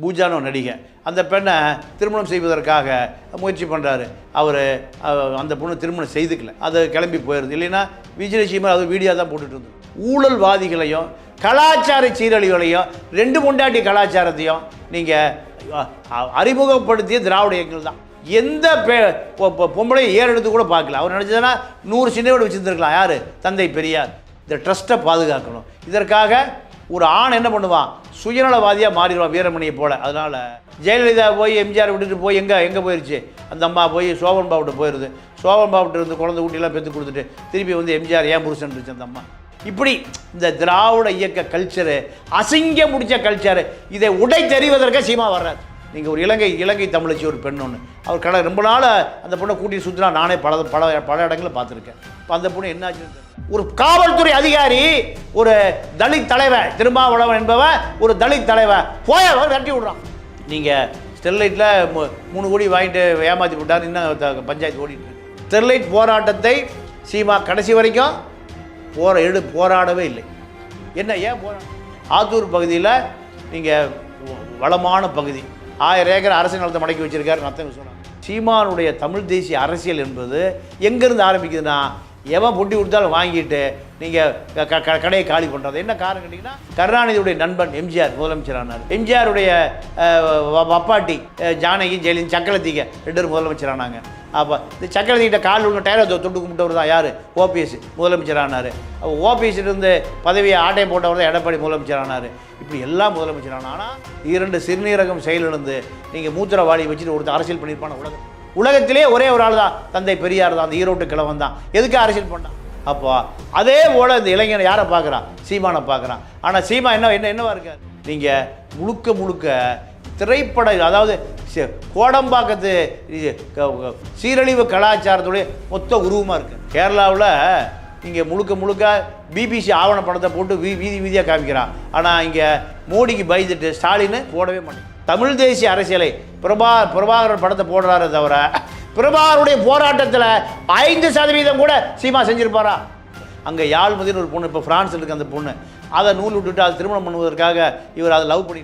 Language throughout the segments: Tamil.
பூஜானோ நடிகை, அந்த பெண்ணை திருமணம் செய்வதற்காக முயற்சி பண்ணுறாரு. அவர் அந்த பொண்ணு திருமணம் செய்துக்கல, அது கிளம்பி போயிடுது. இல்லைன்னா விஜயலட்சுமி அது வீடியோ தான் போட்டுட்டு இருந்தது. ஊழல்வாதிகளையும் கலாச்சார சீரழிவுகளையும் 2 பொண்டாட்டி கலாச்சாரத்தையும் நீங்கள் அறிமுகப்படுத்திய திராவிட இயக்கங்கள் தான். எந்த பொம்பளை எடுத்து கூட பார்க்கல. அவர் நினச்சதுன்னா 100 சின்னவோடு வச்சுருந்துருக்கலாம். யார்? தந்தை பெரியார். இந்த ட்ரஸ்ட்டை பாதுகாக்கணும். இதற்காக ஒரு ஆண் என்ன பண்ணுவான்? சுயநலவாதியாக மாறிடுவான், வீரமணியை போல். அதனால் ஜெயலலிதா போய் எம்ஜிஆர் விட்டுட்டு போய் எங்கே போயிடுச்சு? அந்த அம்மா போய் சோபன் பாபுட்ட போயிடுது. சோபன் பாபுட்ட இருந்து குழந்தை ஊட்டிலாம் பெற்று கொடுத்துட்டு திருப்பி வந்து எம்ஜிஆர் ஏன் புருஷன் இருந்துச்சு அந்த அம்மா. இப்படி இந்த திராவிட இயக்க கல்ச்சரு, அசிங்க முடிச்ச கல்ச்சரு, இதை உடை தெரிவதற்கு சீமா வர்றார். நீங்கள் ஒரு இலங்கை தமிழச்சி ஒரு பெண் ஒன்று, அவர் ரொம்ப நாள் அந்த பொண்ணை கூட்டி சுற்றினா நானே பல இடங்களில் பார்த்துருக்கேன். இப்போ அந்த பொண்ணு என்னாச்சு? ஒரு காவல்துறை அதிகாரி, ஒரு தலித் தலைவர், திருமாவளவன் என்பவன் ஒரு தலித் தலைவர் போயவர் விரட்டி விடுறான். நீங்கள் ஸ்டெர்லைட்டில் 3 கோடி வாங்கிட்டு ஏமாற்றி விட்டார். இன்னும் பஞ்சாயத்து ஓடிட்டு. ஸ்டெர்லைட் போராட்டத்தை சீமா கடைசி வரைக்கும் போராடவே இல்லை. என்ன ஏன் ஆத்தூர் பகுதியில் நீங்கள் வளமான பகுதி, 1000 ஏக்கர் அரசு நிலத்தை மடக்கி வச்சிருக்காரு. நத்தம் சொன்னாங்க. சீமானுடைய தமிழ் தேசிய அரசியல் என்பது எங்கேருந்து ஆரம்பிக்குதுன்னா, எவன் பொட்டி கொடுத்தாலும் வாங்கிட்டு நீங்கள் கடையை காலி பண்ணுறது. என்ன காரணம் கேட்டிங்கன்னா, கருணாநிதியுடைய நண்பன் எம்ஜிஆர் முதலமைச்சரானார். எம்ஜிஆருடைய அப்பாட்டி ஜானகி ஜெயலலிதா சக்கரவர்த்திக்கு 2 முதலமைச்சரானாங்க. அப்போ இந்த சக்கரவர்த்திகிட்ட காலில் உள்ள டயரை தொட்டு கும்பிட்டவர் தான் யார்? ஓபிஎஸ் முதலமைச்சரானார். அப்போ ஓபிஎஸ்லேருந்து பதவியை ஆட்டையம் போட்டவர் தான் எடப்பாடி முதலமைச்சரானார். இப்படி எல்லாம் முதலமைச்சரான. ஆனால் 2 சிறுநீரகம் செயலிழந்து நீங்கள் மூத்திரவாளி வச்சுட்டு ஒருத்தர் அரசியல் பண்ணியிருப்பான உலகத்திலே ஒரே ஒரு ஆள் தான், தந்தை பெரியார் தான். அந்த ஈரோட்டு கிழவன் தான். எதுக்கு அரசியல் பண்ணான்? அப்போ அதே போல் இந்த இளைஞனை யாரை பார்க்குறான்? சீமானை பார்க்குறான். ஆனால் சீமா என்னவா இருக்கார்? நீங்கள் முழுக்க திரைப்பட, அதாவது கோடம்பாக்கத்து சீரழிவு கலாச்சாரத்துடைய மொத்த உருவமாக இருக்கு. கேரளாவில் இங்கே முழுக்க பிபிசி ஆவணப்படத்தை போட்டு வீதியாக காமிக்கிறான். ஆனால் இங்கே மோடிக்கு பயந்துட்டு ஸ்டாலின் போடவே மாட்டேன். தமிழ் தேசிய அரசியலை பிரபாகரன் படத்தை போடுறாரு தவிர, பிரபாகருடைய போராட்டத்தில் 5% கூட சீமா செஞ்சிருப்பாரா? அங்கே யாழ்மதின்னு ஒரு பொண்ணு, இப்போ பிரான்ஸ் இருக்கு அந்த பொண்ணு, அதை நூல் விட்டுட்டு அதை திருமணம் பண்ணுவதற்காக இவர் அதை லவ் பண்ணி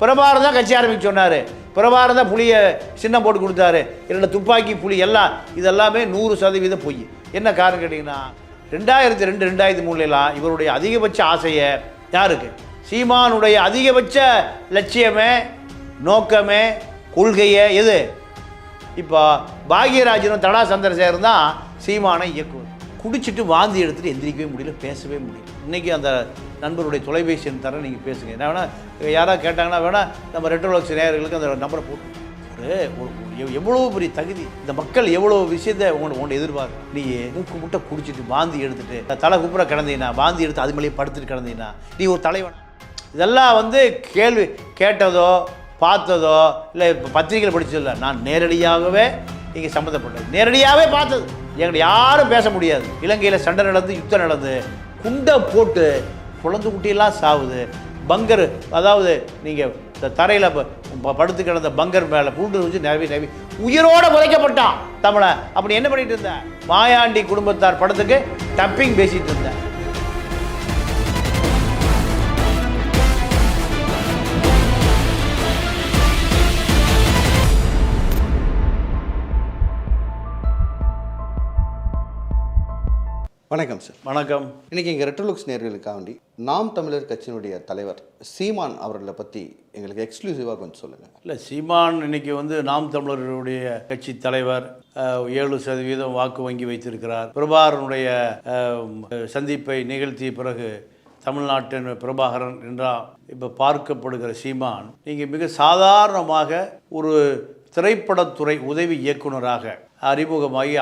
பிரபாகரன் தான் கட்சி ஆரம்பிச்சு சொன்னார். பிரபாகரன் தான் புலியை சின்னம் போட்டு கொடுத்தாரு. 2 துப்பாக்கி புலி எல்லாம் இதெல்லாமே 100% பொய். என்ன காரணம் கேட்டிங்கன்னா, 2002 2003 இவருடைய அதிகபட்ச ஆசையை யாருக்கு? சீமானுடைய அதிகபட்ச லட்சியமே, நோக்கமே, கொள்கையே எது? இப்போ பாக்யராஜனும் தடா சந்திரசேகரன் தான் சீமானை இயக்குவது. குடிச்சிட்டு வாந்தி எடுத்துகிட்டு எந்திரிக்கவே முடியல, பேசவே முடியல. இன்றைக்கி அந்த நண்பருடைய தொலைபேசி எண் தர, நீங்கள் பேசுங்க. என்ன வேணால் யாராவது கேட்டாங்கன்னா வேணால் நம்ம ரெட்ரோலக்ஸ் நேயர்களுக்கு அந்த நம்பரை போட்டு எவ்வளோ பெரிய தகுதி இந்த மக்கள், எவ்வளோ விஷயத்தை உங்கள்கிட்ட எதிர்பார்க்கு. நீ மூக்கு முட்டை குடிச்சிட்டு வாந்தி எடுத்துகிட்டு தலை குப்புற கிடந்தீங்கன்னா, வாந்தி எடுத்து அது மேலேயே படுத்துட்டு கிடந்தீங்கன்னா நீ ஒரு தலைவன். இதெல்லாம் கேள்வி கேட்டதோ பார்த்ததோ இல்லை பத்திரிகையில் படித்ததோ இல்லை. நான் நேரடியாகவே இங்கே சம்மந்தப்பட்டது, நேரடியாகவே பார்த்தது. எங்களை யாரும் பேச முடியாது. இலங்கையில் சண்டை நடந்து, யுத்தம் நடந்து, குண்டை போட்டு குழந்தை குட்டியெல்லாம் சாவுது. பங்கர், அதாவது நீங்கள் தரையில் படுத்து கிடந்த பங்கர் மேலே பூண்டு வச்சு நவி உயிரோடு புதைக்கப்பட்டான் தமிழை. அப்படி என்ன பண்ணிட்டு இருந்தேன்? மாயாண்டி குடும்பத்தார் படத்துக்கு டப்பிங் பேசிகிட்டு இருந்தேன். வணக்கம் சார். வணக்கம். இன்றைக்கி எங்கள் ரெட்ரோலுக்ஸ் நேயர்களுக்காண்டி நாம் தமிழர் கட்சியினுடைய தலைவர் சீமான் அவர்களை பற்றி எங்களுக்கு எக்ஸ்க்ளூசிவாக கொஞ்சம் சொல்லுங்கள். இல்லை, சீமான் இன்றைக்கி நாம் தமிழருடைய கட்சி தலைவர் 7% வாக்கு வங்கி வைத்திருக்கிறார். பிரபாகரனுடைய சந்திப்பை நிகழ்த்திய பிறகு தமிழ்நாட்டின் பிரபாகரன் என்றால் இப்போ பார்க்கப்படுகிற சீமான் நீங்கள் மிக சாதாரணமாக ஒரு திரைப்படத்துறை உதவி இயக்குனராக அறிமுகமாகி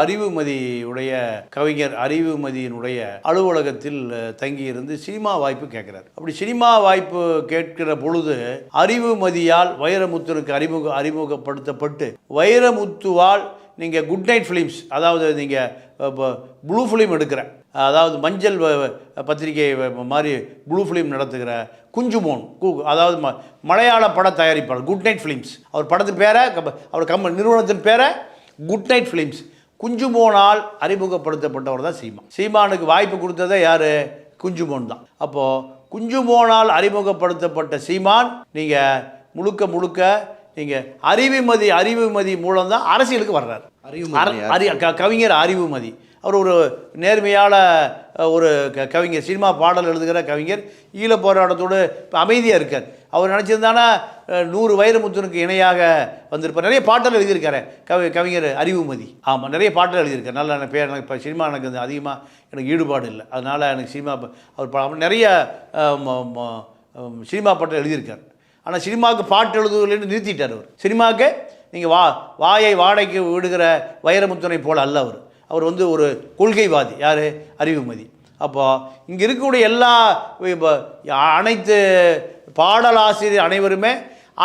அறிவுமதியுடைய கவிஞர் அறிவுமதியினுடைய அலுவலகத்தில் தங்கியிருந்து சினிமா வாய்ப்பு கேட்குறாரு. அப்படி சினிமா வாய்ப்பு கேட்கிற பொழுது அறிவுமதியால் வைரமுத்துருக்கு அறிமுகப்படுத்தப்பட்டு வைரமுத்துவால் நீங்கள் குட் நைட் ஃபிலிம்ஸ், அதாவது நீங்கள் ப்ளூ ஃபிலிம் எடுக்கிற, அதாவது மஞ்சள் பத்திரிகை மாதிரி ப்ளூ ஃபிலிம் நடத்துகிற குஞ்சுமோன், அதாவது மலையாள பட தயாரிப்பாளர் குட் நைட் ஃபிலிம்ஸ், அவர் படத்து பேரை, அவர் நிறுவனத்தின் பேரை குட் நைட் ஃபிலிம்ஸ், குஞ்சுமோனால் அறிமுகப்படுத்தப்பட்டவர் தான் சீமான். சீமானுக்கு வாய்ப்பு கொடுத்ததே யார்? குஞ்சுமோன் தான். அப்போது குஞ்சுமோனால் அறிமுகப்படுத்தப்பட்ட சீமான் நீங்கள் முழுக்க முழுக்க நீங்கள் அறிவுமதி மூலம் தான் அரசியலுக்கு வர்றார். கவிஞர் அறிவுமதி. அவர் ஒரு நேர்மையான ஒரு கவிஞர், சினிமா பாடல் எழுதுகிற கவிஞர், ஈழ போராட்டத்தோடு இப்போ அமைதியாக இருக்கார். அவர் நினச்சிருந்தானா 100 வைரமுத்துனுக்கு இணையாக வந்திருப்பார். நிறைய பாட்டல் எழுதியிருக்காரு கவிஞர் அறிவுமதி. ஆமாம், நிறைய பாட்டல் எழுதியிருக்கார். நல்ல பேர். எனக்கு இப்போ சினிமா எனக்கு வந்து அதிகமாக எனக்கு ஈடுபாடு இல்லை, அதனால் எனக்கு சினிமா அவர் நிறைய சினிமா பாட்டல் எழுதியிருக்கார். ஆனால் சினிமாவுக்கு பாட்டு எழுதுவதில்லைன்னு நிறுத்திட்டார் அவர். சினிமாவுக்கு நீங்கள் வாயை வாடகைக்கு விடுகிற வைரமுத்துனை போல் அல்ல அவர். அவர் வந்து ஒரு கொள்கைவாதி. யார்? அறிவுமதி. அப்போது இங்கே இருக்கக்கூடிய எல்லா அனைத்து பாடலாசிரியர் அனைவருமே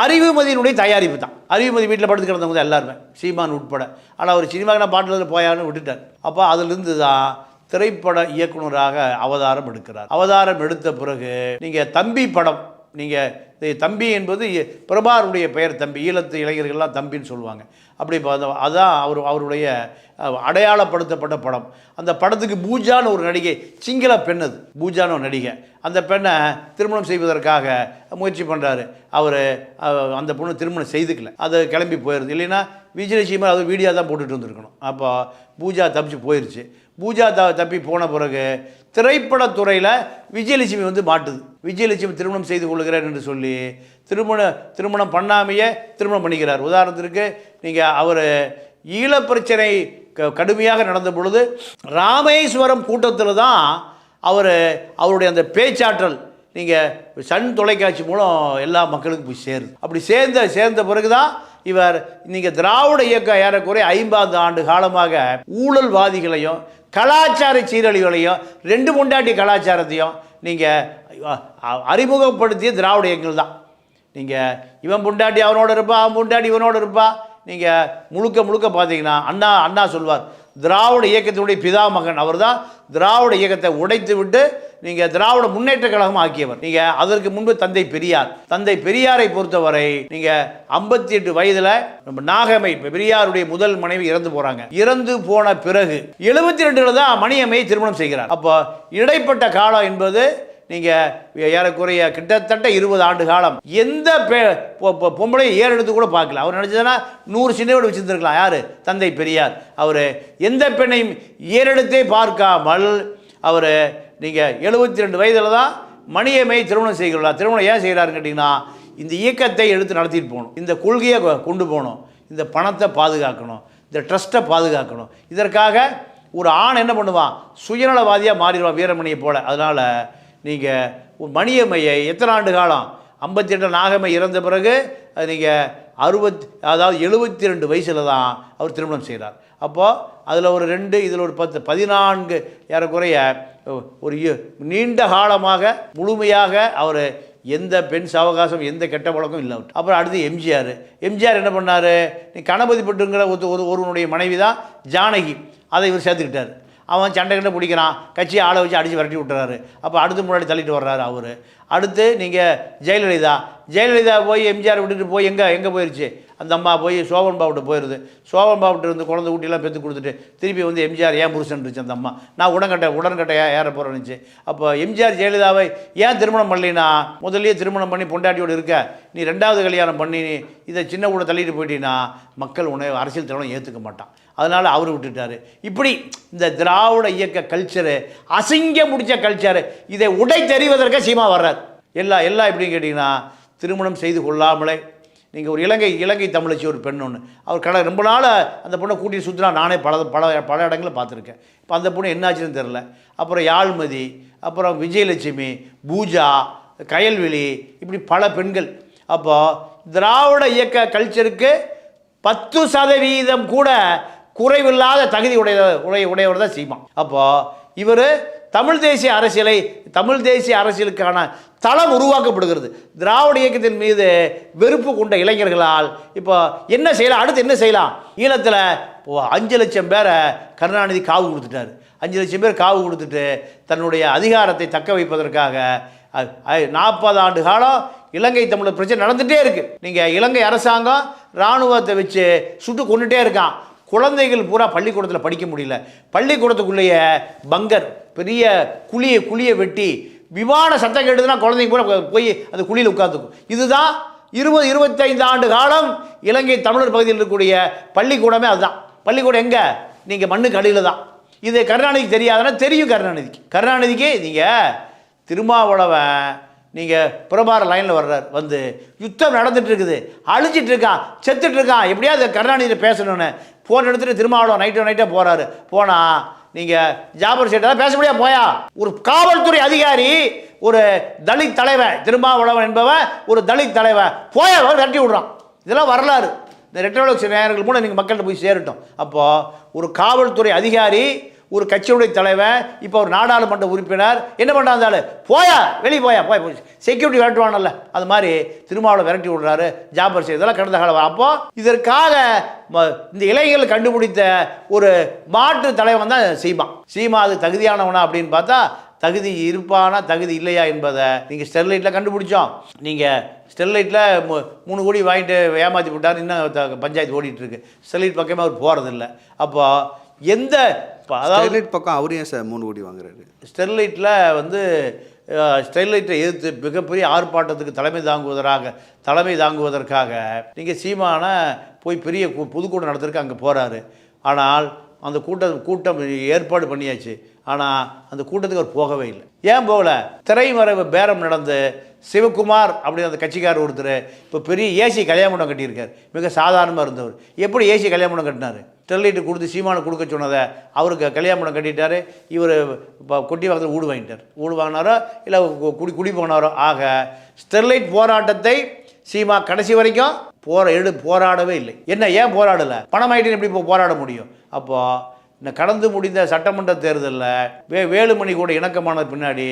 அறிவுமதியினுடைய தயாரிப்பு தான். அறிவுமதி வீட்டில் படுத்து கிடந்தவங்க தான் எல்லாருமே, சீமான் உட்பட. ஆனால் அவர் சினிமாவுக்கு பாட்டில் போயான்னு விட்டுட்டார். அப்போ அதிலிருந்து தான் திரைப்பட இயக்குனராக அவதாரம் எடுக்கிறார். அவதாரம் எடுத்த பிறகு நீங்கள் தம்பி படம், நீங்கள் தம்பி என்பது பிரபாருடைய பெயர் தம்பி. ஈழத்து இளைஞர்கள்லாம் தம்பின்னு சொல்லுவாங்க. அப்படி அதுதான் அவருடைய அடையாளப்படுத்தப்பட்ட படம். அந்த படத்துக்கு பூஜான்னு ஒரு நடிகை, சிங்கள பெண், அது பூஜான்னு ஒரு நடிகை. அந்த பெண்ணை திருமணம் செய்வதற்காக முயற்சி பண்ணுறாரு. அவர் அந்த பொண்ணு திருமணம் செய்துக்கல, அது கிளம்பி போயிடுது. இல்லைன்னா விஜயலட்சுமி அது வீடியோ தான் போட்டுட்டு வந்துருக்கணும். அப்போ பூஜா தப்பிச்சு போயிடுச்சு. பூஜா தப்பி போன பிறகு திரைப்படத்துறையில் விஜயலட்சுமி வந்து மாட்டுது. விஜயலட்சுமி திருமணம் செய்து கொள்கிறேன் என்று சொல்லி திருமணம் பண்ணாமையே திருமணம் பண்ணிக்கிறார். உதாரணத்திற்கு நீங்கள் அவர் ஈழப்பிரச்சனை கடுமையாக நடந்த பொழுது ராமேஸ்வரம் கூட்டத்தில் தான் அவருடைய அந்த பேச்சாற்றல் நீங்கள் சன் தொலைக்காட்சி மூலம் எல்லா மக்களுக்கும் போய் சேருது. அப்படி சேர்ந்த பிறகு தான் இவர் நீங்கள் திராவிட இயக்கம் ஏறக்குறைய 50 ஆண்டு காலமாக ஊழல்வாதிகளையும் கலாச்சார சீரழிவுகளையும் 2 பொண்டாட்டி கலாச்சாரத்தையும் நீங்கள் அறிமுகப்படுத்திய திராவிட இயக்கங்கள் தான். நீங்கள் இவன் பொண்டாட்டி அவனோட இருப்பா, அவன் பொண்டாட்டி இவனோட இருப்பா. நீங்கள் முழுக்க பார்த்தீங்கன்னா அண்ணா சொல்வார், திராவிட இயக்கத்தினுடைய பிதாமகன் அவர் தான். திராவிட இயக்கத்தை உடைத்து விட்டு நீங்கள் திராவிட முன்னேற்ற கழகம் ஆக்கியவர். நீங்கள் அதற்கு முன்பு தந்தை பெரியாரை பொறுத்தவரை நீங்கள் 58 வயதில் நம்ம நாகம்மை பெரியாருடைய முதல் மனைவி இறந்து போகிறாங்க. இறந்து போன பிறகு 72 தான் மணியம்மையை திருமணம் செய்கிறார். அப்போ இடைப்பட்ட காலம் என்பது நீங்கள் ஏறக்குறைய கிட்டத்தட்ட 20 ஆண்டு காலம் எந்த பொம்பளையை ஏறெடுத்து கூட பார்க்கல. அவர் நினச்சதுன்னா 100 சின்ன வீடு வச்சுருந்துருக்கலாம். யார்? தந்தை பெரியார். அவர் எந்த பெண்ணையும் ஏறெடுத்தே பார்க்காமல் அவர் நீங்கள் 72 வயதில் தான் மணியம்மையை திருமணம் செய்கிறார். திருமணம் ஏன் செய்கிறாருன்னு கேட்டிங்கன்னா, இந்த இயக்கத்தை எடுத்து நடத்திட்டு போகணும், இந்த கொள்கையை கொண்டு போகணும், இந்த பணத்தை பாதுகாக்கணும், இந்த ட்ரஸ்ட்டை பாதுகாக்கணும். இதற்காக ஒரு ஆண் என்ன பண்ணுவான்? சுயநலவாதியாக மாறிடுவான், வீரமணியை போல். அதனால் நீங்கள் மணியம்மையை எத்தனை ஆண்டு காலம்? 58 நாகம்மை இறந்த பிறகு நீங்கள் 72 வயசில் தான் அவர் திருமணம் செய்கிறார். அப்போது அதில் ஒரு 2, இதில் ஒரு 10, 14 ஏறக்குறைய ஒரு நீண்ட காலமாக முழுமையாக அவர் எந்த பெண் சாவகாசம் எந்த கெட்ட பழக்கம் இல்லை. அப்புறம் அடுத்து எம்ஜிஆர் என்ன பண்ணார்? நீ கணபதி பட்டுங்கிற ஒருவனுடைய மனைவி தான் ஜானகி, அதை இவர் சேர்த்துக்கிட்டார். அவன் சண்டை பிடிக்கிறான், கட்சியை ஆளை வச்சு அடித்து விரட்டி விட்டுறாரு. அப்போ அடுத்து முன்னாடி தள்ளிட்டு வர்றாரு அவர். அடுத்து நீங்கள் ஜெயலலிதா போய் எம்ஜிஆர் விட்டுட்டு போய் எங்கே போயிடுச்சு? அந்த அம்மா போய் சோபன் பாபுட்ட போயிடுது. சோபன் பாபுட்ட இருந்து குழந்தை ஊட்டியெல்லாம் பெற்று கொடுத்துட்டு திருப்பி வந்து எம்ஜிஆர் ஏன் புருஷன் இருந்துச்சு அந்த அம்மா. நான் உடன்கட்டை ஏற போகிறேன்னுச்சு. அப்போ எம்ஜிஆர் ஜெயலலிதாவை ஏன் திருமணம் பண்ணலினா, முதல்லையே திருமணம் பண்ணி பொண்டாட்டியோடு இருக்க, நீ 2வது கல்யாணம் பண்ணி இதை சின்ன கூட தள்ளிட்டு போயிட்டீங்கன்னா மக்கள் உன்னை அரசியல் தலைவனை ஏற்றுக்க மாட்டான். அதனால் அவர் விட்டுட்டார். இப்படி இந்த திராவிட இயக்க கல்ச்சரு, அசிங்க முடித்த கல்ச்சரு, இதை உடை தெரிவதற்கு சீமா வர்றார். எல்லாம் எப்படின்னு கேட்டிங்கன்னா, திருமணம் செய்து கொள்ளாமலே நீங்கள் ஒரு இலங்கை தமிழச்சி ஒரு பெண் ஒன்று, அவர் ரொம்ப நாள் அந்த பொண்ணை கூட்டிட்டு சுற்றுனா, நானே பல இடங்களில் பார்த்துருக்கேன். இப்போ அந்த பொண்ணு என்னாச்சுன்னு தெரில. அப்புறம் யாழ்மதி, அப்புறம் விஜயலட்சுமி, பூஜா, கயல்விழி, இப்படி பல பெண்கள். அப்போது திராவிட இயக்க கல்ச்சருக்கு 10% கூட குறைவில்லாத தகுதி உடையவர் தான் சீமா. அப்போது இவர் தமிழ் தேசிய அரசியலுக்கான தளம் உருவாக்கப்படுகிறது. திராவிட இயக்கத்தின் மீது வெறுப்பு கொண்ட இளைஞர்களால் இப்போ என்ன செய்யலாம், அடுத்து என்ன செய்யலாம்? ஈழத்தில் 5 லட்சம் பேரை கருணாநிதி காவு கொடுத்துட்டார். 5 லட்சம் பேர் காவு கொடுத்துட்டு தன்னுடைய அதிகாரத்தை தக்க வைப்பதற்காக 40 ஆண்டு காலம் இலங்கை தமிழர் பிரச்சனை நடந்துகிட்டே இருக்குது. நீங்கள் இலங்கை அரசாங்கம் இராணுவத்தை வச்சு சுட்டு கொண்டுட்டே இருக்கான். குழந்தைகள் பூரா பள்ளிக்கூடத்தில் படிக்க முடியல. பள்ளிக்கூடத்துக்குள்ளேயே பங்கர், பெரிய குழியை வெட்டி விமான சத்தம் கேட்டுதுன்னா குழந்தைங்க பூரா போய் அந்த குழியில் உட்காந்துக்கும். இதுதான் 25 ஆண்டு காலம் இலங்கை தமிழர் பகுதியில் இருக்கக்கூடிய பள்ளிக்கூடமே அதுதான். பள்ளிக்கூடம் எங்கே? நீங்கள் மண்ணுக்கு அடியில் தான். இது கருணாநிதிக்கு தெரியாதுன்னா தெரியும். கருணாநிதிக்கு நீங்கள் திருமாவளவன் நீங்கள் பிரபார லைனில் வர்றார், வந்து யுத்தம் நடந்துட்டு இருக்குது, அழிச்சிட்டு இருக்கான், செத்துட்டு இருக்கான், எப்படியாவது கருணாநிதியை பேசணும்னு ஃபோன் எடுத்துகிட்டு திருமாவளவன் நைட்டாக போகிறாரு. போனால் நீங்கள் ஜாபர் சேட்டெல்லாம் பேச முடியாது. போயா ஒரு காவல்துறை அதிகாரி, ஒரு தலித் தலைவன், திருமாவளவன் என்பவன் ஒரு தலித் தலைவன், போயா விரட்டி விடுறான். இதெல்லாம் வரலாறு. இந்த ரெட்டோலக்ஸ் நேயர்கள் கூட நீங்கள் மக்கள்கிட்ட போய் சேரட்டும். அப்போது ஒரு காவல்துறை அதிகாரி, ஒரு கட்சியுடைய தலைவன், இப்போ ஒரு நாடாளுமன்ற உறுப்பினர் என்ன பண்ணுறாரு? போயா வெளியே போய் செக்யூரிட்டி விரட்டுவானல்ல, அது மாதிரி திருமாவளவன் விரட்டி விடுறாரு. ஜாபர் சேட் இதெல்லாம் கடந்த காலம். அப்போது இதற்காக இந்த இளைஞர்கள் கண்டுபிடித்த ஒரு மாற்று தலைவன் தான் சீமா. அது தகுதியானவனா அப்படின்னு பார்த்தா தகுதி இருப்பானா தகுதி இல்லையா என்பதை நீங்கள் ஸ்டெர்லைட்டில் கண்டுபிடிச்சோம். நீங்கள் ஸ்டெர்லைட்டில் 3 கோடி வாங்கிட்டு ஏமாற்றி விட்டார். இன்னும் பஞ்சாயத்து ஓடிட்டுருக்கு. ஸ்டெர்லைட் பக்கமே அவர் போகிறதில்ல. அப்போ எந்த ஸ்டெர்லைட் பக்கம் அவரு ஏன் சார் 3 கோடி வாங்குறாரு? ஸ்டெர்லைட்டில் வந்து ஸ்டெர்லைட்டை எதிர்த்து மிகப்பெரிய ஆர்ப்பாட்டத்துக்கு தலைமை தாங்குவதற்காக நீங்கள் சீமானை போய் பெரிய பொதுக்கூட்டம் நடத்துறதுக்கு அங்கே போகிறாரு. ஆனால் அந்த கூட்டம் ஏற்பாடு பண்ணியாச்சு. ஆனால் அந்த கூட்டத்துக்கு அவர் போகவே இல்லை. ஏன் போகல? திரைமறைவு பேரம் நடந்து சிவகுமார் அப்படின்னு அந்த கட்சிக்காரர் ஒருத்தர் இப்போ பெரிய ஏசி கல்யாணம் கட்டியிருக்கார். மிக சாதாரணமாக இருந்தவர். எப்படி ஏசி கல்யாணம் கட்டினார்? ஸ்டெர்லைட்டு கொடுத்து சீமானை கொடுக்க சொன்னதை அவருக்கு கல்யாணம் கட்டிட்டார். இவர் இப்போ கொட்டி வாங்கத்தில் ஊடு வாங்கினாரோ இல்லை குடி போனாரோ. ஆக ஸ்டெர்லைட் போராட்டத்தை சீமா கடைசி வரைக்கும் போராடவே இல்லை. ஏன் போராடலை? பணமாயிட்டு எப்படி போராட முடியும்? அப்போது இந்த கடந்து முடிந்த சட்டமன்ற தேர்தலில் வேலுமணி கூட இணக்கமான பின்னாடி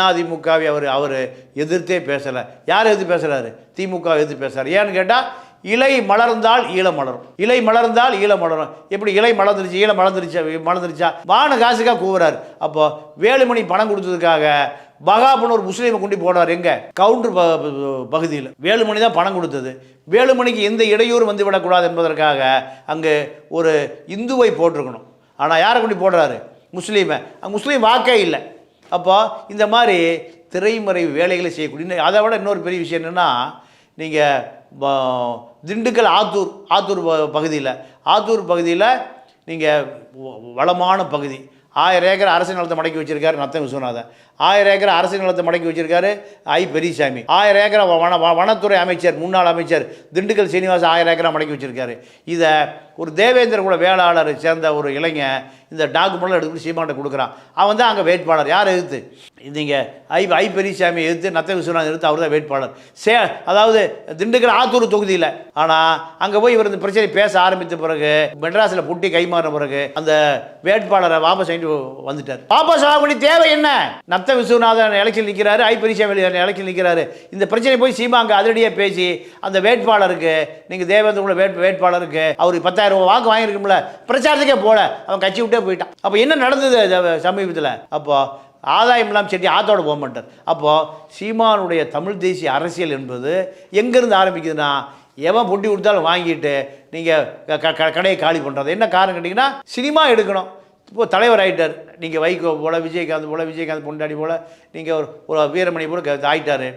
அதிமுகவை அவர் எதிர்த்தே பேசலை. யார் எதிர்த்து பேசுகிறாரு? திமுக எதிர்த்து பேசுகிறார். ஏன்னு கேட்டால் இலை மலர்ந்தால் ஈழம் மலரும். எப்படி இலை மலர்ந்துருச்சா வான காசுக்காக கூவுறாரு. அப்போ வேலுமணி பணம் கொடுத்ததுக்காக பகாபுன்னு ஒரு முஸ்லீமை கொண்டு போடுறார். எங்கே? கவுண்டர் பகுதியில் வேலுமணி தான் பணம் கொடுத்தது. வேலுமணிக்கு எந்த இடையூறு வந்து விடக்கூடாது என்பதற்காக அங்கே ஒரு இந்துவை போட்டிருக்கணும். ஆனால் யாரை கொண்டு போடுறாரு? முஸ்லீமை. முஸ்லீம் வாக்கே இல்லை. அப்போ இந்த மாதிரி திரைமறைவு வேலைகளை செய்யக்கூடிய, அதை விட இன்னொரு பெரிய விஷயம் என்னென்னா, நீங்கள் திண்டுக்கல் ஆத்தூர் பகுதியில் நீங்கள் வளமான பகுதி, 1000 ஏக்கர் அரசு நிலத்தை மடக்கி வச்சிருக்காரு நத்த விஸ்வநாதன். 1000 ஏக்கர் அரசு நிலத்தை மடக்கி வச்சிருக்காரு பெரியசாமி. 1000 ஏக்கர் வனத்துறை அமைச்சர், முன்னாள் அமைச்சர் திண்டுக்கல் சீனிவாசன் 1000 ஏக்கரை மடக்கி வச்சிருக்காரு. இதை ஒரு தேவேந்திர கூட வேளாளர் சேர்ந்த ஒரு இளைஞன் இந்த டாக்குமெண்ட்லாம் எடுத்து சீமான்ட்ட கொடுக்குறான். அவன் தான் அங்கே வேட்பாளர். யார் எதிர்த்து? நீங்கள் பெரியசாமியை எதிர்த்து நத்த விஸ்வநாதன் எதிர்த்து அவர் தான் வேட்பாளர். அதாவது திண்டுக்கல் ஆத்தூர் தொகுதியில். ஆனால் அங்கே போய் இவர் இந்த பிரச்சனை பேச ஆரம்பித்த பிறகு, மெட்ராஸில் புட்டி கைமாறின பிறகு அந்த வேட்பாளரை வாபஸ் வாங்கிட்டு வந்துட்டார். வாபஸ் வாங்க தேவை என்ன? நத்த விஸ்வநாதன் எலெக்ஷன் நிற்கிறாரு, பெரியசாமி எலெக்ஷன் நிற்கிறாரு. இந்த பிரச்சனை போய் சீமா அங்கே அதிரடியாக பேசி அந்த வேட்பாளருக்கு, நீங்கள் தேவேந்திர கூட வேட்பாளருக்கு அவர் 10,000 ரூபா வாக்கு வாங்கியிருக்கும்ல, பிரச்சாரத்துக்கே போல அவன் கட்சி விட்டே போயிட்டான். அப்போ என்ன நடந்தது சமீபத்தில்? அப்போ ஆதாயம் இல்லாமல் செட்டி ஆத்தோட போக மாட்டார். அப்போது சீமானுடைய தமிழ் தேசிய அரசியல் என்பது எங்கேருந்து ஆரம்பிக்குதுன்னா, எவன் பொட்டி கொடுத்தாலும் வாங்கிட்டு நீங்கள் கடையை காலி பண்ணுறது. என்ன காரணம் கேட்டிங்கன்னா, சினிமா எடுக்கணும். இப்போது தலைவர் ஆகிட்டார். நீங்கள் வைகோ போல், விஜயகாந்த் பொண்டாடி போல், நீங்கள் ஒரு வீரமணி போல் ஆகிட்டார்.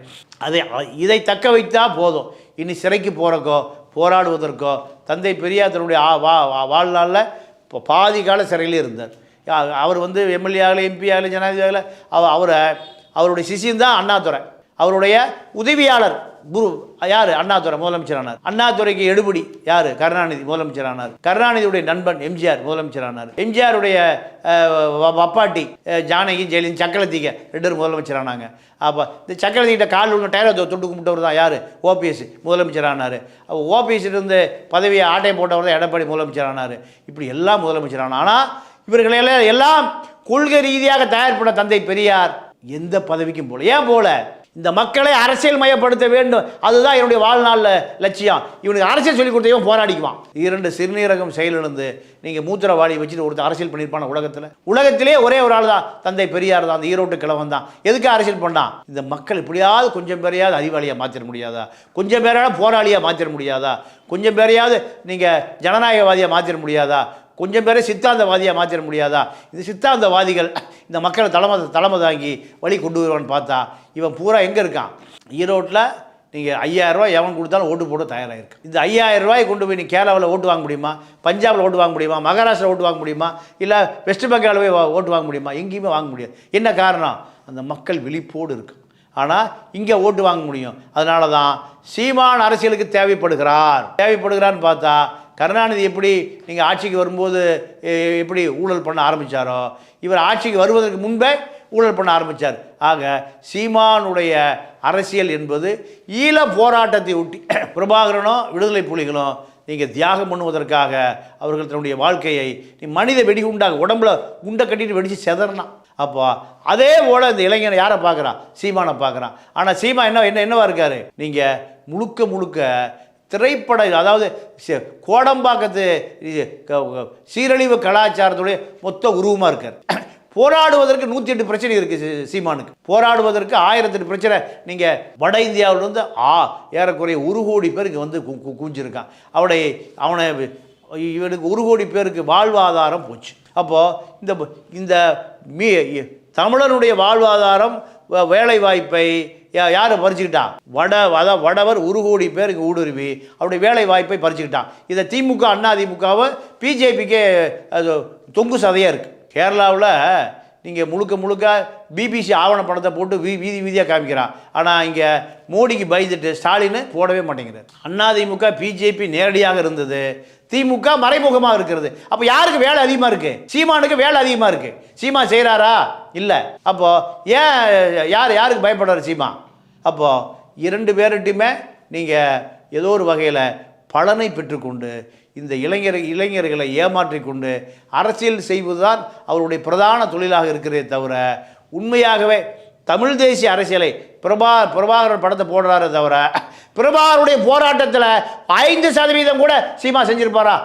இதை தக்க வைத்தால் போதும். இனி சிறைக்கு போகிறக்கோ போராடுவதற்கோ, தந்தை பெரியார் தன்னுடைய வாழ்நாளில் இப்போ பாதி கால சிறையிலே இருந்தார். அவர் வந்து எம்எல்ஏ ஆகலை, எம்பி ஆகலை, ஜனாதிபதி ஆகலை. அவருடைய சிஷியன் தான் அண்ணாதுரை. அவருடைய உதவியாளர் குரு யார்? அண்ணாதுரை முதலமைச்சரானார். அண்ணாதுரைக்கு எடுபடி யார்? கருணாநிதி முதலமைச்சரானார். கருணாநிதியுடைய நண்பன் எம்ஜிஆர் முதலமைச்சரானார். எம்ஜிஆருடைய வப்பாட்டி ஜானகி, ஜெயலலிதா, சக்கரவர்த்திக்கு 2 முதலமைச்சரானாங்க. அப்போ இந்த சக்கரவர்த்திகிட்ட கால் உள்ள டயரை தொட்டு கும்பிட்டவர் தான் யார்? ஓபிஎஸ் முதலமைச்சரானார். அப்போ ஓபிஎஸ் இருந்து பதவியை ஆட்டையை போட்டவர் தான் எடப்பாடி முதலமைச்சரானார். இப்படி எல்லாம் முதலமைச்சரான. ஆனால் இவர்களெல்லாம் எல்லாம் கொள்கை ரீதியாக தயார் பண்ண தந்தை பெரியார் எந்த பதவிக்கும் போல. ஏன் போல? இந்த மக்களை அரசியல் மயப்படுத்த வேண்டும், அதுதான் என்னுடைய வாழ்நாளில் லட்சியம். இவனுக்கு அரசியல் சொல்லிக் கொடுத்தவன் போராடிக்குவான். 2 சிறுநீரகம் செயலிழந்து நீங்கள் மூத்திரவாளி வச்சுட்டு ஒருத்தர் அரசியல் பண்ணியிருப்பான உலகத்திலே ஒரே ஒரு ஆள் தான் தந்தை பெரியார் தான். அந்த ஈரோட்டு கிழவன் தான். எதுக்கு அரசியல் பண்ணான்? இந்த மக்கள் இப்படியாவது கொஞ்சம் பேரையாவது அறிவாளியாக மாற்றிட முடியாதா? கொஞ்சம் பேராவது போராளியாக மாற்றிட முடியாதா? கொஞ்சம் பேரையாவது நீங்கள் ஜனநாயகவாதியாக மாற்றிட முடியாதா? கொஞ்சம் பேரை சித்தாந்தவாதியாக மாற்றிட முடியாதா? இந்த சித்தாந்தவாதிகள் இந்த மக்களை தலைமை தாங்கி வழி கொண்டு வருவான்னு பார்த்தா இவன் பூரா எங்கே இருக்கான்? ஈரோட்டில் நீங்கள் 5000 ரூபாய் எவன் கொடுத்தாலும் ஓட்டு போட தயாராக இருக்கு. இந்த 5000 ரூபாயை கொண்டு போய் நீ கேரளாவில் ஓட்டு வாங்க முடியுமா, பஞ்சாபில் ஓட்டு வாங்க முடியுமா, மகாராஷ்டிரா ஓட்டு வாங்க முடியுமா, இல்லை வெஸ்ட் பெங்கால் போய் ஓட்டு வாங்க முடியுமா? எங்கேயுமே வாங்க முடியாது. என்ன காரணம்? அந்த மக்கள் விழிப்போடு இருக்கு. ஆனால் இங்கே ஓட்டு வாங்க முடியும். அதனால தான் சீமான் அரசியலுக்கு தேவைப்படுகிறான்னு பார்த்தா கருணாநிதி எப்படி நீங்கள் ஆட்சிக்கு வரும்போது எப்படி ஊழல் பண்ண ஆரம்பித்தாரோ, இவர் ஆட்சிக்கு வருவதற்கு முன்பே ஊழல் பண்ண ஆரம்பித்தார். ஆக சீமானுடைய அரசியல் என்பது ஈழ போராட்டத்தை ஒட்டி பிரபாகரனும் விடுதலை புலிகளும் நீங்கள் தியாகம் பண்ணுவதற்காக அவர்கள் தன்னுடைய வாழ்க்கையை மனித வெடிகுண்டாக உடம்புல குண்டை கட்டிட்டு வெடித்து செதறலாம். அப்போ அதே போல் இந்த இளைஞனை யாரை பார்க்குறான்? சீமானை பார்க்குறான். ஆனால் சீமா என்னவா இருக்கார்? நீங்கள் முழுக்க திரைப்பட, அதாவது கோடம்பாக்கத்து சீரழிவு கலாச்சாரத்துடைய மொத்த உருவமாக இருக்கார். போராடுவதற்கு 108 பிரச்சனை இருக்குது சீமானுக்கு. போராடுவதற்கு 1008 பிரச்சனை. நீங்கள் வட இந்தியாவிலிருந்து ஏறக்குறைய 1 கோடி பேருக்கு வந்து குஞ்சிருக்கான். அவனை இவனுக்கு 1 கோடி பேருக்கு வாழ்வாதாரம் போச்சு. அப்போது இந்த தமிழனுடைய வாழ்வாதாரம் வேலை வாய்ப்பை யார் பறிச்சுக்கிட்டான்? வடவர் 1 கோடி பேருக்கு ஊடுருவி அவருடைய வேலை வாய்ப்பை பறிச்சுக்கிட்டான். இதை திமுக அதிமுகவை பிஜேபிக்கே அது தொங்கு சதையாக இருக்குது. கேரளாவில் நீங்கள் முழுக்க பிபிசி ஆவணப்படத்தை போட்டு வீதியாக காமிக்கிறான். ஆனால் இங்கே மோடிக்கு பயந்துட்டு ஸ்டாலின் போடவே மாட்டேங்கிறார். அதிமுக பிஜேபி நேரடியாக இருந்தது, திமுக மறைமுகமாக இருக்கிறது. அப்போ யாருக்கு வேலை அதிகமாக இருக்குது? சீமானுக்கு வேலை அதிகமாக இருக்குது. சீமா செய்கிறாரா? இல்லை. அப்போது ஏன் யாருக்கு பயப்படுறாரு சீமா? அப்போது 2 பேர்கிட்டையுமே நீங்கள் ஏதோ ஒரு வகையில் பலனை பெற்றுக்கொண்டு இந்த இளைஞர்களை ஏமாற்றி கொண்டு அரசியல் செய்வதுதான் அவருடைய பிரதான தொழிலாக இருக்கிறதே தவிர, உண்மையாகவே தமிழ் தேசிய அரசியலை பிரபாகரன் படத்தை போடுறாரே தவிர, பிரபாகருடைய போராட்டத்தில் 5% கூட சீமா செஞ்சிருப்பாரா?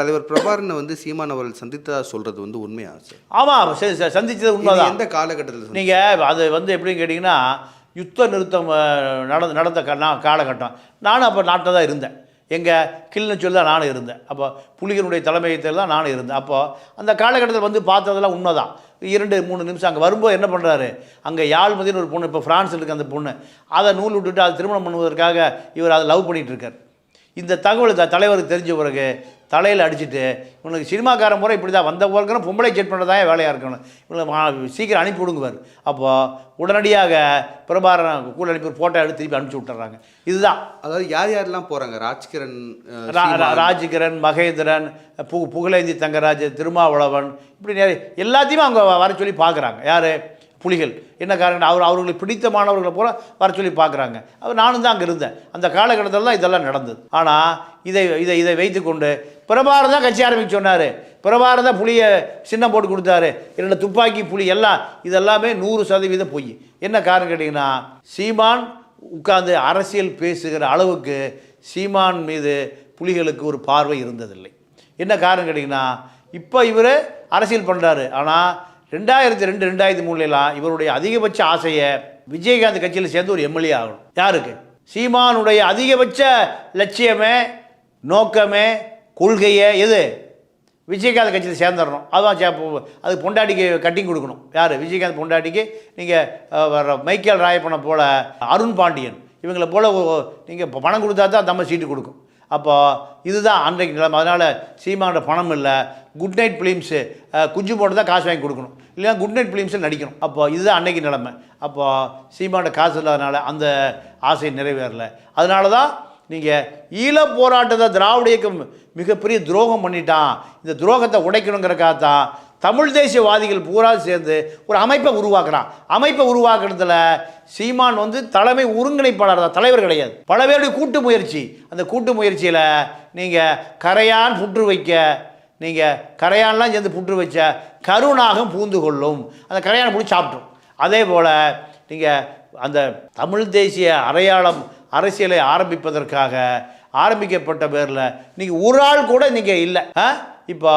தலைவர் பிரபாகரனை வந்து சீமான் அவர்கள் சந்தித்ததா சொல்கிறது வந்து உண்மையா சார்? ஆமாம், சந்தித்தது உண்மைதான். எந்த காலகட்டத்தில் நீங்கள் அது வந்து எப்படின்னு கேட்டிங்கன்னா, யுத்த நிறுத்தம் நடந்த காலகட்டம். நானும் அப்போ நாட்டில் தான் இருந்தேன். எங்கள் கிளிநொச்சியில் தான் நானும் இருந்தேன். அப்போ புலிகளுடைய தலைமையத்தில் தான் நானும் இருந்தேன். அப்போது அந்த காலகட்டத்தில் வந்து பார்த்ததெல்லாம் உண்மை தான். 2-3 நிமிஷம் அங்கே வரும்போது என்ன பண்ணுறாரு, அங்கே யாழ்மதின்னு ஒரு பொண்ணு, இப்போ ஃப்ரான்ஸில் இருக்க அந்த பொண்ணு, அதை நூல் விட்டுட்டு அதை திருமணம் பண்ணுவதற்காக இவர் அதை லவ் பண்ணிகிட்ருக்கார். இந்த தகவல் தலைவருக்கு தெரிஞ்ச பிறகு தலையில் அடிச்சுட்டு, இவனுக்கு சினிமாக்காரன் முறை இப்படி தான் வந்த போகிறதுக்கு பொம்பளை செட் பண்ணுறதான் வேலையாக இருக்கணும், இவங்களை சீக்கிரம் அனுப்பி விடுங்குவார். அப்போது உடனடியாக பிரபாகரன் கூட அனுப்பி ஒரு ஃபோட்டோ எடுத்து திருப்பி அனுப்பிச்சி விட்டுறாங்க. இதுதான். அதாவது யாரெல்லாம் போகிறாங்க? ராஜ்கிரண், மகேந்திரன், புகழேந்தி தங்கராஜ், திருமாவளவன், இப்படி நிறைய எல்லாத்தையுமே அவங்க வர சொல்லி பார்க்குறாங்க. யார்? புலிகள். என்ன காரணம்? அவர்களுக்கு பிடித்தமானவர்களை போல வர சொல்லி பார்க்குறாங்க. நானும் தான் அங்கே இருந்தேன். அந்த காலகட்டத்தில் தான் இதெல்லாம் நடந்தது. ஆனால் இதை வைத்துக்கொண்டு பிரபாகரன் தான் கட்சி ஆரம்பிக்க சொன்னார். பிரபாகரன் தான் புலியை சின்னம் போட்டு கொடுத்தாரு. 2 துப்பாக்கி புலி எல்லாம் இதெல்லாமே 100% பொய். என்ன காரணம் கேட்டிங்கன்னா, சீமான் உட்கார்ந்து அரசியல் பேசுகிற அளவுக்கு சீமான் மீது புலிகளுக்கு ஒரு பார்வை இருந்ததில்லை. என்ன காரணம் கேட்டிங்கன்னா, இப்போ இவர் அரசியல் பண்ணுறாரு. ஆனால் 2002, 2003 இவருடைய அதிகபட்ச ஆசையை விஜயகாந்த் கட்சியில் சேர்ந்து ஒரு எம்எல்ஏ ஆகணும். யாருக்கு? சீமானுடைய அதிகபட்ச லட்சியமே, நோக்கமே, கொள்கையே எது? விஜயகாந்த் கட்சியில் சேர்ந்துடணும். அதுதான் அதுக்கு பொண்டாட்டிக்கு கட்டிங் கொடுக்கணும். யார்? விஜயகாந்த் பொண்டாட்டிக்கு. நீங்கள் மைக்கேல் ராயப்பனை போல், அருண் பாண்டியன் இவங்களை போல் நீங்கள் பணம் கொடுத்தா தான் நம்ம சீட்டு கொடுக்கும். அப்போ இதுதான் அன்றைக்கு நிலைமை. அதனால் சீமானோட பணம் இல்லை. குட் நைட் ஃபிலிம்ஸு குஞ்சு போட்டு தான் காசு வாங்கி கொடுக்கணும், இல்லைன்னா குட் நைட் ஃபிலிம்ஸில் நடிக்கணும். அப்போது இதுதான் அன்றைக்கி நிலைமை. அப்போது சீமானோட காசு இல்லாதனால அந்த ஆசை நிறைவேறலை. அதனால தான் நீங்கள் ஈழ போராட்டத்தை திராவிட இயக்கம் மிகப்பெரிய துரோகம் பண்ணிட்டான். இந்த துரோகத்தை உடைக்கணுங்கிறக்காகத்தான் தமிழ் தேசியவாதிகள் பூரா சேர்ந்து ஒரு அமைப்பை உருவாக்குறான். அமைப்பை உருவாக்குறதுல சீமான் வந்து தலைமை ஒருங்கிணைப்பாளர் தான், தலைவர் கிடையாது. பல பேருடைய கூட்டு முயற்சி. அந்த கூட்டு முயற்சியில் நீங்கள் கரையான் புற்று வைக்க, நீங்கள் கரையான்லாம் சேர்ந்து புற்று வச்ச கருணாகம் பூந்து கொள்ளும், அந்த கரையானை பிடிச்சி சாப்பிட்டோம். அதே போல் நீங்கள் அந்த தமிழ் தேசிய அரசியலை ஆரம்பிப்பதற்காக ஆரம்பிக்கப்பட்ட பேரில் நீங்கள் ஒரு ஆள் கூட நீங்கள் இல்லை. இப்போ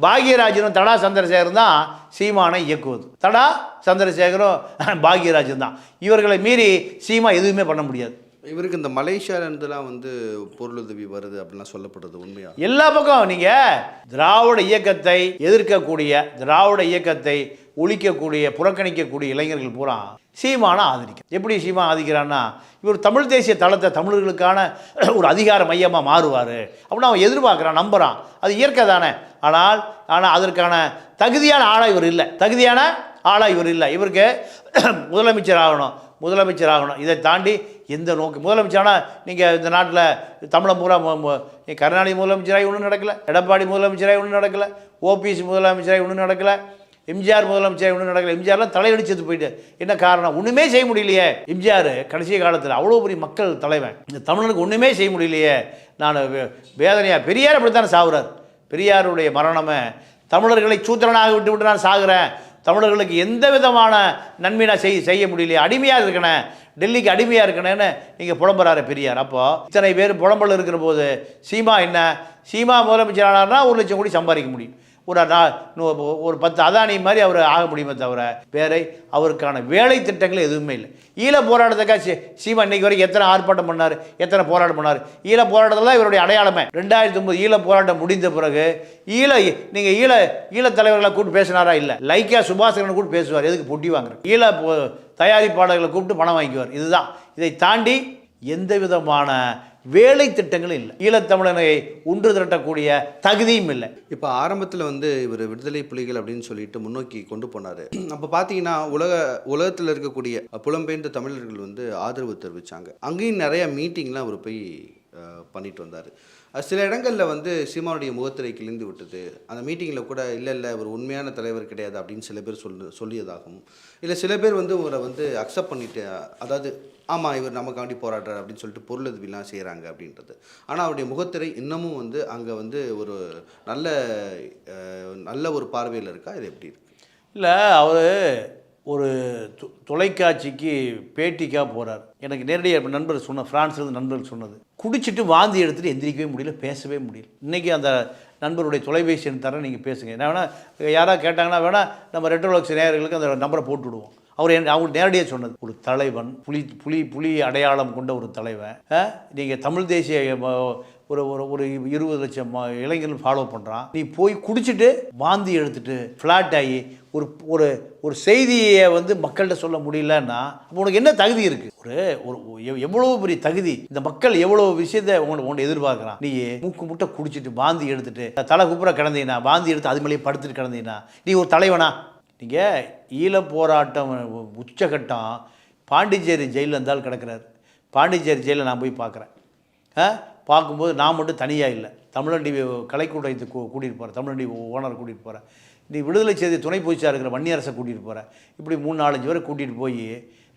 பாக்யராஜனும் தடா சந்திரசேகரும் தான் சீமானை இயக்குவது. தடா சந்திரசேகரும் பாக்யராஜன் தான். இவர்களை மீறி சீமா எதுவுமே பண்ண முடியாது. இவருக்கு இந்த மலேசியாவிலேருந்துலாம் வந்து பொருளுதவி வருது அப்படிலாம் சொல்லப்படுறது உண்மையா? எல்லா பக்கம் நீங்கள் திராவிட இயக்கத்தை எதிர்க்கக்கூடிய, திராவிட இயக்கத்தை ஒழிக்கக்கூடிய, புறக்கணிக்கக்கூடிய இளைஞர்கள் பூரா சீமானை ஆதரிக்க. எப்படி சீமான் ஆதரிக்கிறான்னா, இவர் தமிழ் தேசிய தளத்தை தமிழர்களுக்கான ஒரு அதிகார மையமாக மாறுவார் அப்படின்னு அவன் எதிர்பார்க்குறான், நம்புகிறான். அது இயற்கை தானே. ஆனால் அதற்கான தகுதியான ஆளாக இவர் இல்லை. தகுதியான ஆளாக இவர் இல்லை. இவருக்கு முதலமைச்சர் ஆகணும். இதை தாண்டி எந்த நோக்கு முதலமைச்சரானா நீங்கள் இந்த நாட்டில் தமிழன் பூரா கருணாநிதி முதலமைச்சராகி ஒன்றும் நடக்கலை, எடப்பாடி முதலமைச்சராகி ஒன்றும் நடக்கலை, ஓபிஎஸ் முதலமைச்சராகி ஒன்றும் நடக்கலை, எம்ஜிஆர் முதலமைச்சராகி ஒன்றும் நடக்கலை. எம்ஜிஆர்லாம் தலையடிச்சது போயிட்டு என்ன காரணம்? ஒன்றுமே செய்ய முடியலையே. எம்ஜிஆர் கடைசி காலத்தில் அவ்வளோ பெரிய மக்கள் தலைவன், இந்த தமிழனுக்கு ஒன்றுமே செய்ய முடியலையே. நான் வேதனையாக பெரியார் அப்படித்தானே சாகுறார். பெரியாருடைய மரணமே தமிழர்களை சூத்திரனாக விட்டு நான் சாகுறேன், தமிழர்களுக்கு எந்த விதமான நன்மை நான் செய்ய முடியலையே, அடிமையாக இருக்கணும், டெல்லிக்கு அடிமையாக இருக்கணும்னு நீங்கள் புலம்புறாரு பெரியார். அப்போது இத்தனை பேர் புலம்பல் இருக்கிற போது சீமா முதலமைச்சர் ஆனார்னா 1 லட்சம் கோடி சம்பாதிக்க முடியும். ஒரு 10 அதானி மாதிரி அவர் ஆக முடியுமே தவிர வேறு அவருக்கான வேலை திட்டங்கள் எதுவுமே இல்லை. ஈழ போராட்டத்துக்காக சீமா இன்னைக்கு வரைக்கும் எத்தனை ஆர்ப்பாட்டம் பண்ணார், எத்தனை போராட்டம் பண்ணார். ஈழ போராட்டத்தில் தான் இவருடைய அடையாளமே. 2009 ஈழ போராட்டம் முடிந்த பிறகு நீங்கள் ஈழ தலைவர்களை கூப்பிட்டு பேசினாரா? இல்லை. லைக்கா சுபாஷகரனை கூப்பிட்டு பேசுவார். எதுக்கு பொட்டி வாங்குறார்? ஈழ தயாரிப்பாளர்களை கூப்பிட்டு பணம் வாங்கிக்குவார். இதுதான். இதை தாண்டி எந்த விதமான வேலை திட்டங்களும் இல்லை. ஈழத்தமிழனை ஒன்று திரட்டக்கூடிய தகுதியும் இல்லை. இப்போ ஆரம்பத்தில் வந்து இவர் விடுதலை புலிகள் அப்படின்னு சொல்லிட்டு முன்னோக்கி கொண்டு போனார். அப்போ பார்த்தீங்கன்னா உலகத்தில் இருக்கக்கூடிய புலம்பெயர்ந்த தமிழர்கள் வந்து ஆதரவு தெரிவித்தாங்க. அங்கேயும் நிறைய மீட்டிங்லாம் அவர் போய் பண்ணிட்டு வந்தார். சில இடங்களில் வந்து சீமானுடைய முகத்திரை கிழிந்து விட்டது. அந்த மீட்டிங்கில் கூட இல்லை ஒரு உண்மையான தலைவர் கிடையாது அப்படின்னு சில பேர் சொல்லியதாகவும், இல்லை சில பேர் வந்து இவரை வந்து அக்செப்ட் பண்ணிட்டு, அதாவது ஆமாம் இவர் நமக்காண்டி போராடுறார் அப்படின்னு சொல்லிட்டு பொருளுதவிலாம் செய்கிறாங்க அப்படின்றது. ஆனால் அவருடைய முகத்திரை இன்னமும் வந்து அங்கே வந்து ஒரு நல்ல ஒரு பார்வையில் இருக்கா? இது எப்படி இருக்கு? இல்லை, அவர் ஒரு தொலைக்காட்சிக்கு பேட்டிக்காக போகிறார். எனக்கு நேரடியாக நண்பர் ஃப்ரான்ஸ்லேருந்து நண்பர்கள் சொன்னது, குடிச்சிட்டு வாந்தி எடுத்துகிட்டு எந்திரிக்கவே முடியல, பேசவே முடியல. இன்றைக்கி அந்த நண்பருடைய தொலைபேசி எண் தரேன், நீங்கள் பேசுங்க. நான் வேணால் யாராவது கேட்டாங்கன்னா வேணால் நம்ம ரெட்ரோலக்ஸ் நேயர்களுக்கு அந்த நம்பரை போட்டு விடுவோம். அவங்க நேரடியாக சொன்னது, ஒரு தலைவன், புலி அடையாளம் கொண்ட ஒரு தலைவன், நீங்கள் தமிழ் தேசிய ஒரு 20 லட்சம் இளைஞர்கள் ஃபாலோ பண்ணுறான், நீ போய் குடிச்சிட்டு வாந்தி எடுத்துட்டு ஃப்ளாட் ஆகி ஒரு செய்தியை வந்து மக்கள்கிட்ட சொல்ல முடியலன்னா அப்போ உனக்கு என்ன தகுதி இருக்குது? எவ்வளோ பெரிய தகுதி, இந்த மக்கள் எவ்வளோ விஷயத்தை உன்னை எதிர்பார்க்குறான். நீ மூக்கு முட்டை குடிச்சிட்டு வாந்தி எடுத்துட்டு தலை குப்புற கிடந்தீங்கன்னா, வாந்தி எடுத்து அது மேலேயே படுத்துட்டு கிடந்தீங்கன்னா நீ ஒரு தலைவனா? நீங்கள் ஈழ போராட்டம் உச்சகட்டம் பாண்டிச்சேரி ஜெயிலில் இருந்தாலும் கிடக்கிறார். பாண்டிச்சேரி ஜெயிலில் நான் போய் பார்க்குறேன். பார்க்கும்போது நான் மட்டும் தனியாக இல்லை, தமிழண்டி கலைக்கூடத்தை கூட்டிகிட்டு போகிறேன், தமிழண்டி ஓனர் கூட்டிகிட்டு போகிறேன், நீ விடுதலை செய்தி துணை பொதுச்சாக இருக்கிற வன்னியரசை கூட்டிகிட்டு போகிறேன். இப்படி 3-4 பேரை கூட்டிகிட்டு போய்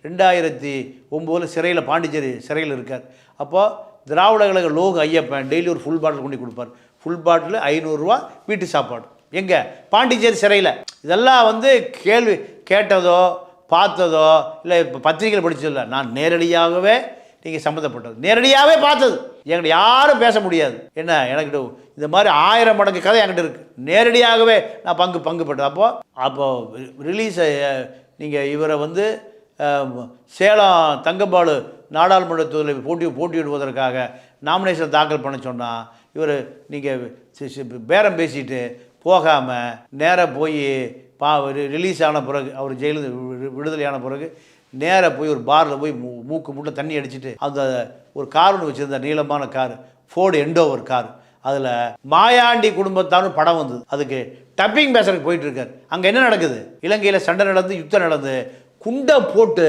2009 சிறையில் பாண்டிச்சேரி சிறையில் இருக்கார். அப்போது திராவிட கழக லோக ஐயப்பன் டெய்லி ஒரு ஃபுல் பாட்டில் கொண்டு கொடுப்பார். ஃபுல் பாட்டில் 500 ரூபா வீட்டு சாப்பாடு. எங்கே? பாண்டிச்சேரி சிறையில். இதெல்லாம் வந்து கேள்வி கேட்டதோ பார்த்ததோ இல்லை இப்போ பத்திரிகையில் படித்ததில்லை, நான் நேரடியாகவே நீங்கள் சம்மந்தப்பட்டது, நேரடியாகவே பார்த்தது. என்கிட்ட யாரும் பேச முடியாது. என்ன எனக்கிட்ட இந்த மாதிரி 1000 மடங்கு கதை என்கிட்ட இருக்குது. நேரடியாகவே நான் பங்குப்பட்டது. அப்போது ரிலீஸை நீங்கள் இவரை வந்து சேலம் தங்கபாலு நாடாளுமன்ற தொகுதியில் போட்டியிடுவதற்காக நாமினேஷன் தாக்கல் பண்ண சொன்னால் இவர் நீங்கள் பேரம் பேசிட்டு போகாமல் நேராக போய் ரிலீஸ் ஆன பிறகு, அவர் ஜெயிலிருந்து விடுதலையான பிறகு நேராக போய் ஒரு பாரில் போய் மூக்கு முட்டை தண்ணி அடிச்சுட்டு அந்த ஒரு கார் ஒன்று வச்சுருந்த நீளமான கார், ஃபோர்டு எண்டோவர் கார், அதில் மாயாண்டி குடும்பத்தாரும் படம் வந்தது. அதுக்கு டப்பிங் பேசுறதுக்கு போயிட்டுருக்கார். அங்கே என்ன நடக்குது? இலங்கையில் சண்டை நடந்து யுத்தம் நடந்து குண்டை போட்டு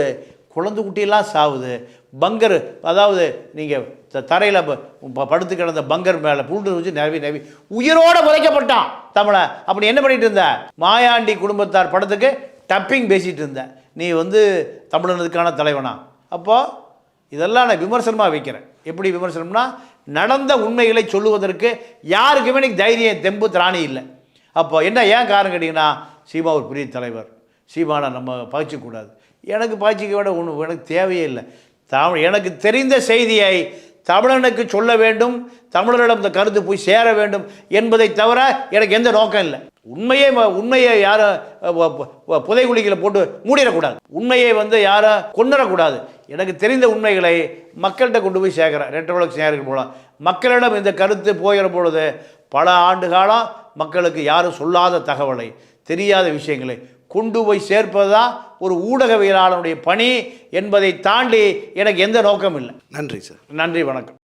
குழந்தை குட்டியெல்லாம் சாவுது. பங்கர், அதாவது நீங்கள் தரையில் படுத்து கிடந்த பங்கர் மேலே புல்டு வச்சு நவி உயிரோடு புதைக்கப்பட்டான் தமிழை. அப்படி என்ன பண்ணிட்டு இருந்த? மாயாண்டி குடும்பத்தார் படத்துக்கு டப்பிங் பேசிகிட்டு இருந்த நீ வந்து தமிழனுக்கான தலைவனா? அப்போது இதெல்லாம் நான் விமர்சனமாக வைக்கிறேன். எப்படி விமர்சனம்னா, நடந்த உண்மைகளை சொல்லுவதற்கு யாருக்குமே எனக்கு தைரியம், தெம்பு, திராணி இல்லை. அப்போ என்ன ஏன் காரணம் கேட்டிங்கன்னா, சீமா ஒரு பெரிய தலைவர், சீமானை நம்ம பகிச்சிக்கூடாது. எனக்கு பகிச்சிக்க வேண்டிய ஒன்று எனக்கு தேவையே இல்லை. எனக்கு தெரிந்த செய்தியை தமிழனுக்கு சொல்ல வேண்டும், தமிழரிடம் இந்த கருத்து போய் சேர வேண்டும் என்பதை தவிர எனக்கு எந்த நோக்கம் இல்லை. உண்மையை யாரும் புதைகுழிகளை போட்டு மூடிடக்கூடாது, உண்மையை வந்து யாரும் கொண்டுடக்கூடாது. எனக்கு தெரிந்த உண்மைகளை மக்கள்கிட்ட கொண்டு போய் சேர்க்குறேன். ரெட்டவளக்கு சேகரிக்கும் போல மக்களிடம் இந்த கருத்து போகிற பொழுது பல ஆண்டு காலம் மக்களுக்கு யாரும் சொல்லாத தகவலை, தெரியாத விஷயங்களை கொண்டு போய் சேர்ப்பது தான் ஒரு ஊடகவியலாளனுடைய பணி என்பதை தாண்டி எனக்கு எந்த நோக்கமும் இல்லை. நன்றி சார். நன்றி, வணக்கம்.